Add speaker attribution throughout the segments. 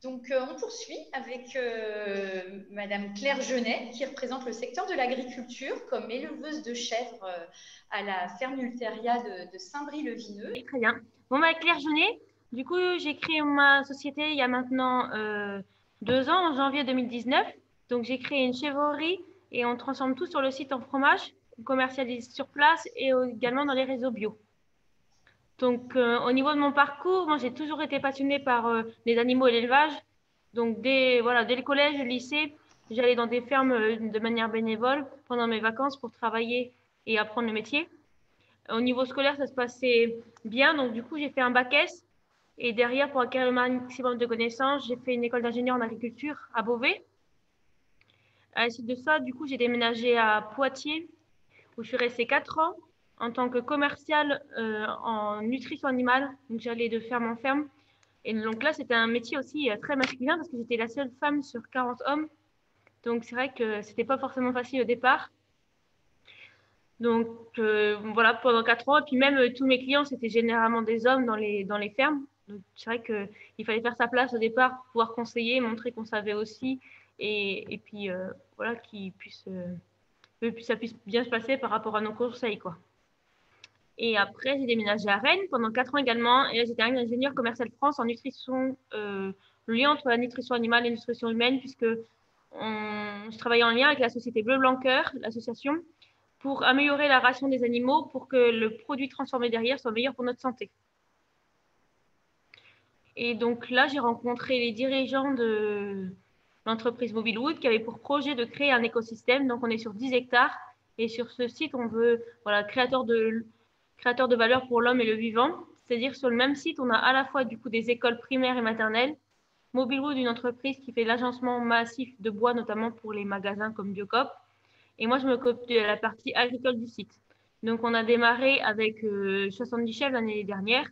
Speaker 1: On poursuit avec Madame Claire Genet, qui représente le secteur de l'agriculture comme éleveuse de chèvres à la ferme Ulteria de Saint-Brie-le-Vineux.
Speaker 2: Très bien. Bon, Claire Genet, du coup, j'ai créé ma société il y a maintenant 2 ans, en janvier 2019. Donc, j'ai créé une chèvrerie et on transforme tout sur le site en fromage. On commercialise sur place et également dans les réseaux bio. Donc, au niveau de mon parcours, moi, j'ai toujours été passionnée par les animaux et l'élevage. Donc, dès le collège, le lycée, j'allais dans des fermes de manière bénévole pendant mes vacances pour travailler et apprendre le métier. Au niveau scolaire, ça se passait bien. Donc, du coup, j'ai fait un bac S. Et derrière, pour acquérir le maximum de connaissances, j'ai fait une école d'ingénieur en agriculture à Beauvais. À la suite de ça, du coup, j'ai déménagé à Poitiers, où je suis restée 4 ans en tant que commerciale en nutrition animale. Donc, j'allais de ferme en ferme. Et donc là, c'était un métier aussi très masculin parce que j'étais la seule femme sur 40 hommes. Donc, c'est vrai que c'était pas forcément facile au départ. Donc, voilà, pendant 4 ans. Et puis même, tous mes clients, c'était généralement des hommes dans les fermes. Donc, c'est vrai qu'il fallait faire sa place au départ pour pouvoir conseiller, montrer qu'on savait aussi. Et puis, voilà, que ça puisse bien se passer par rapport à nos conseils, quoi. Et après, j'ai déménagé à Rennes pendant 4 ans également. Et là, j'étais ingénieur commercial France en nutrition, le lien entre la nutrition animale et la nutrition humaine, puisque je travaillais en lien avec la société Bleu Blanc Cœur, l'association, pour améliorer la ration des animaux pour que le produit transformé derrière soit meilleur pour notre santé. Et donc là, j'ai rencontré les dirigeants de l'entreprise Mobilewood qui avait pour projet de créer un écosystème. Donc, on est sur 10 hectares. Et sur ce site, on veut, voilà, créateur de valeur pour l'homme et le vivant. C'est-à-dire, sur le même site, on a à la fois du coup des écoles primaires et maternelles. Mobilewood, une entreprise qui fait l'agencement massif de bois, notamment pour les magasins comme Biocop. Et moi, je m'occupe de la partie agricole du site. Donc, on a démarré avec 70 chefs l'année dernière.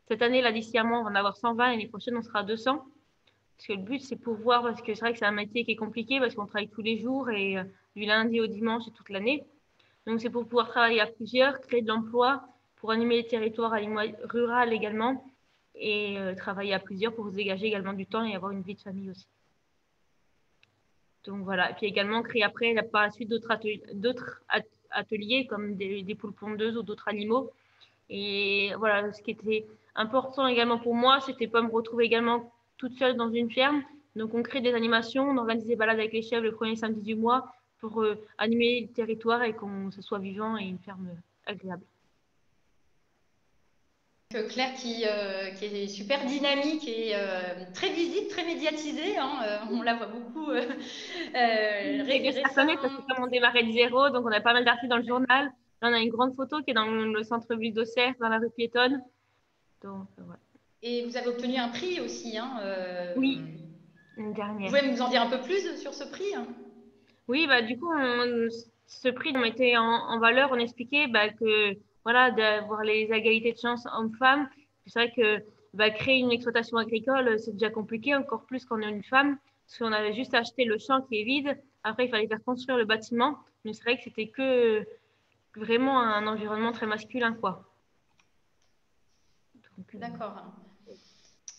Speaker 2: Cette année, là, d'ici à moi, on va en avoir 120. L'année prochaine, on sera à 200. Parce que le but, c'est pour voir, parce que c'est vrai que c'est un métier qui est compliqué, parce qu'on travaille tous les jours et du lundi au dimanche et toute l'année. Donc, c'est pour pouvoir travailler à plusieurs, créer de l'emploi, pour animer les territoires ruraux également, et travailler à plusieurs pour se dégager également du temps et avoir une vie de famille aussi. Donc, voilà. Et puis également, créer après, par la suite, d'autres ateliers comme des poules pondeuses ou d'autres animaux. Et voilà, ce qui était important également pour moi, c'était pas me retrouver également toute seule dans une ferme. Donc, on crée des animations, on organise des balades avec les chèvres le premier samedi du mois pour animer le territoire et qu'on se soit vivant et une ferme agréable.
Speaker 1: Claire qui est super dynamique et très visible, très médiatisée. Hein, on la voit beaucoup
Speaker 2: Et de se connaître parce que comme on démarrait de zéro, donc on a pas mal d'articles dans le journal. Là, on a une grande photo qui est dans le centre-ville d'Auxerre, dans la rue piétonne. Donc, voilà.
Speaker 1: Et vous avez obtenu un prix aussi. Hein,
Speaker 2: Oui, une
Speaker 1: vous
Speaker 2: dernière.
Speaker 1: pouvez nous en dire un peu plus sur ce prix, hein?
Speaker 2: Oui, du coup, ce prix, on mettait en valeur, on expliquait que voilà, d'avoir les égalités de chance hommes-femmes. C'est vrai que créer une exploitation agricole, c'est déjà compliqué, encore plus quand on est une femme, parce qu'on avait juste acheté le champ qui est vide. Après, il fallait faire construire le bâtiment. Mais c'est vrai que c'était que vraiment un environnement très masculin, quoi.
Speaker 1: D'accord.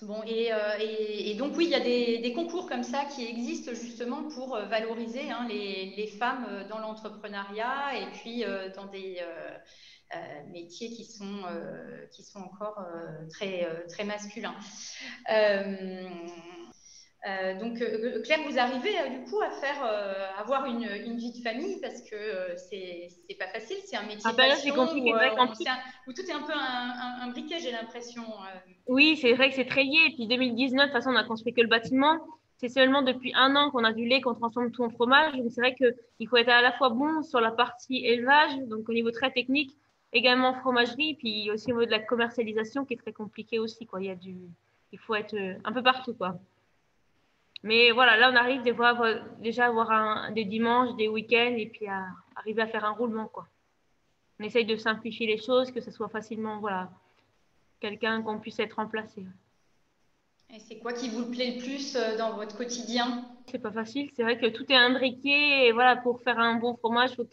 Speaker 1: Bon, et donc oui, il y a des concours comme ça qui existent justement pour valoriser, hein, les femmes dans l'entrepreneuriat et puis dans des métiers qui sont encore très masculins. Claire, vous arrivez du coup à avoir une vie de famille parce que c'est pas facile, c'est un métier
Speaker 2: Là, c'est
Speaker 1: passion
Speaker 2: compliqué. C'est vrai qu'en plus,
Speaker 1: où tout est un peu un briquet, j'ai l'impression.
Speaker 2: oui, c'est vrai que c'est très lié. Et puis 2019, de toute façon, on n'a construit que le bâtiment. C'est seulement depuis 1 an qu'on a du lait, qu'on transforme tout en fromage. Donc c'est vrai qu'il faut être à la fois bon sur la partie élevage, donc au niveau très technique, également fromagerie, puis aussi au niveau de la commercialisation qui est très compliqué aussi, quoi. Il faut être un peu partout, quoi. Mais voilà, là, on arrive des fois déjà à avoir des dimanches, des week-ends, et puis à arriver à faire un roulement, quoi. On essaye de simplifier les choses, que ce soit facilement, voilà, quelqu'un qu'on puisse être remplacé.
Speaker 1: Et c'est quoi qui vous plaît le plus dans votre quotidien?
Speaker 2: C'est pas facile. C'est vrai que tout est imbriqué. Et voilà, pour faire un bon fromage, il faut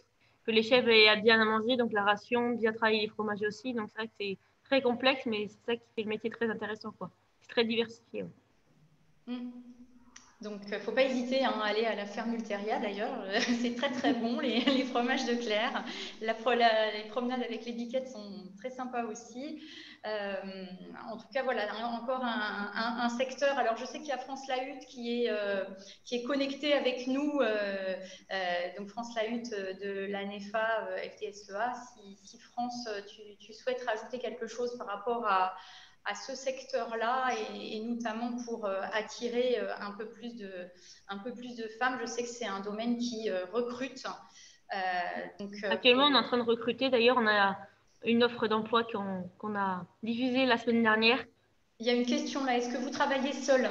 Speaker 2: que les chèvres aient bien à manger. Donc, la ration, bien travailler les fromages aussi. Donc, c'est vrai que c'est très complexe, mais c'est ça qui fait le métier très intéressant, quoi. C'est très diversifié. Ouais.
Speaker 1: Mm. Donc, il ne faut pas hésiter à aller à la ferme Ulteria d'ailleurs. C'est très très bon, les fromages de Claire. Les promenades avec les biquettes sont très sympas aussi. En tout cas, voilà, encore un secteur. Alors, je sais qu'il y a France Lahut qui est connecté avec nous. Donc, France Lahut de l'ANEFA, FDSEA. Si France, tu souhaites rajouter quelque chose par rapport à ce secteur-là et notamment pour attirer un peu plus de femmes. Je sais que c'est un domaine qui recrute.
Speaker 2: Actuellement, on est en train de recruter. D'ailleurs, on a une offre d'emploi qu'on a diffusée la semaine dernière.
Speaker 1: Il y a une question là. Est-ce que vous travaillez seul?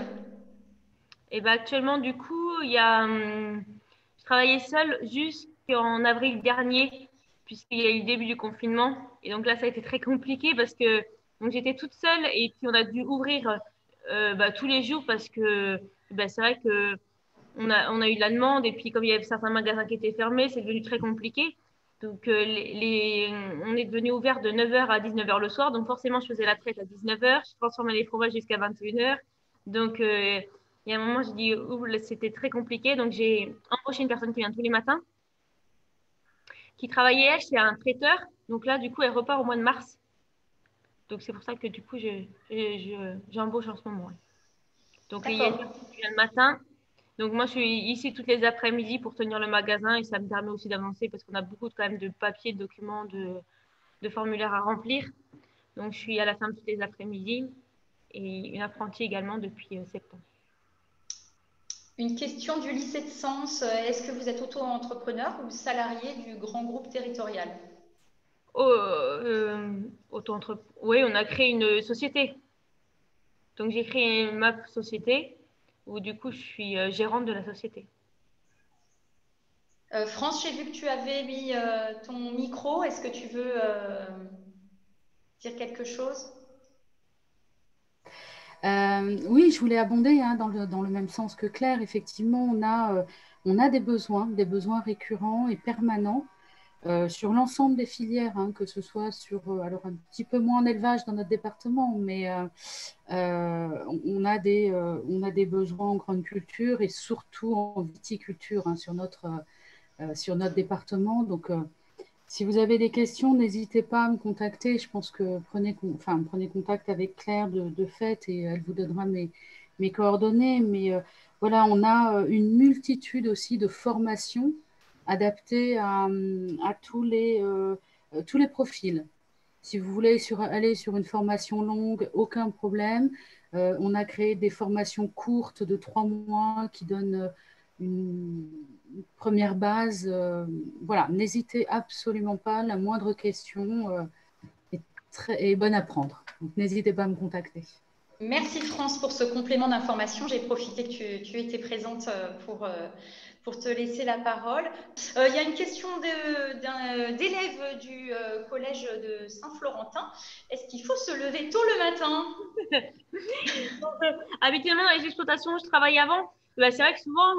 Speaker 2: Et ben actuellement, du coup, je travaillais seule jusqu'en avril dernier, puisqu'il y a eu le début du confinement. Et donc là, ça a été très compliqué parce que donc j'étais toute seule et puis on a dû ouvrir tous les jours parce que c'est vrai que on a eu de la demande et puis comme il y avait certains magasins qui étaient fermés, c'est devenu très compliqué. Donc on est devenu ouvert de 9h à 19h le soir. Donc forcément, je faisais la traite à 19h, je transformais les fromages jusqu'à 21h. Donc il y a un moment, j'ai dit, c'était très compliqué. Donc j'ai embauché une personne qui vient tous les matins, qui travaillait, elle, chez un traiteur. Donc là, du coup, elle repart au mois de mars. Donc c'est pour ça que du coup, j'embauche en ce moment. Ouais. Donc il y a une
Speaker 1: D'accord.
Speaker 2: personne qui vient le matin. Donc moi, je suis ici toutes les après-midi pour tenir le magasin et ça me permet aussi d'avancer parce qu'on a beaucoup quand même de papiers, de documents, de formulaires à remplir. Donc je suis à la fin toutes les après-midi et une apprentie également depuis septembre.
Speaker 1: Une question du lycée de Sens. Est-ce que vous êtes auto-entrepreneur ou salarié du grand groupe territorial?
Speaker 2: Oh, oui, on a créé une société. Donc j'ai créé ma société où du coup je suis gérante de la société.
Speaker 1: France, j'ai vu que tu avais mis ton micro. Est-ce que tu veux dire quelque chose?
Speaker 3: Oui, je voulais abonder hein, dans le même sens que Claire. Effectivement, on a des besoins récurrents et permanents sur l'ensemble des filières, hein, que ce soit alors un petit peu moins en élevage dans notre département, mais on a des besoins en grande culture et surtout en viticulture hein, sur notre département. Donc, si vous avez des questions, n'hésitez pas à me contacter. Je pense que prenez contact avec Claire de fait et elle vous donnera mes coordonnées. Mais voilà, on a une multitude aussi de formations adaptées à tous les profils. Si vous voulez aller sur une formation longue, aucun problème. On a créé des formations courtes de 3 mois qui donnent une première base. Voilà, n'hésitez absolument pas. La moindre question est bonne à prendre. Donc, n'hésitez pas à me contacter.
Speaker 1: Merci France pour ce complément d'information. J'ai profité que tu étais présente pour te laisser la parole. Il y a une question d'élève du collège de Saint-Florentin. Est-ce qu'il faut se lever tôt le matin?
Speaker 2: Habituellement, dans les exploitations où je travaillais avant, c'est vrai que souvent,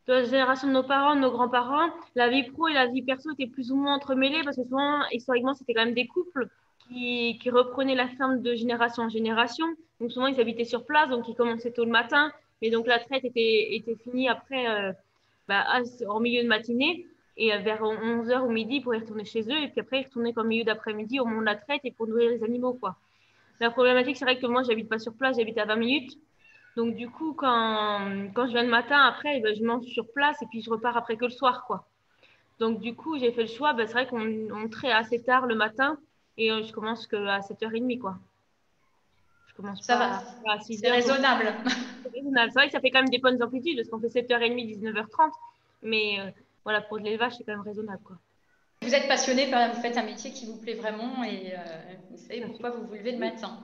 Speaker 2: dans la génération de nos parents, de nos grands-parents, la vie pro et la vie perso étaient plus ou moins entremêlées parce que souvent, historiquement, c'était quand même des couples qui reprenaient la ferme de génération en génération. Donc souvent, ils habitaient sur place, donc ils commençaient tôt le matin. Mais donc la traite était finie après, en milieu de matinée. Et vers 11h ou midi pour y retourner chez eux. Et puis après, ils retournaient comme milieu d'après-midi au moment de la traite et pour nourrir les animaux, quoi. La problématique, c'est vrai que moi, j'habite pas sur place, j'habite à 20 minutes. Donc, du coup, quand je viens le matin, après, je mange sur place et puis je repars après que le soir, quoi. Donc, du coup, j'ai fait le choix. C'est vrai qu'on traite assez tard le matin et je commence qu'à 7h30, quoi. Je commence
Speaker 1: Ça va,
Speaker 2: pas à
Speaker 1: c'est
Speaker 2: 6h.
Speaker 1: raisonnable.
Speaker 2: C'est raisonnable. C'est vrai que ça fait quand même des bonnes amplitudes parce qu'on fait 7h30, 19h30. Mais voilà, pour de l'élevage, c'est quand même raisonnable, quoi.
Speaker 1: Vous êtes passionné, vous faites un métier qui vous plaît vraiment et vous savez pourquoi vous vous levez le matin.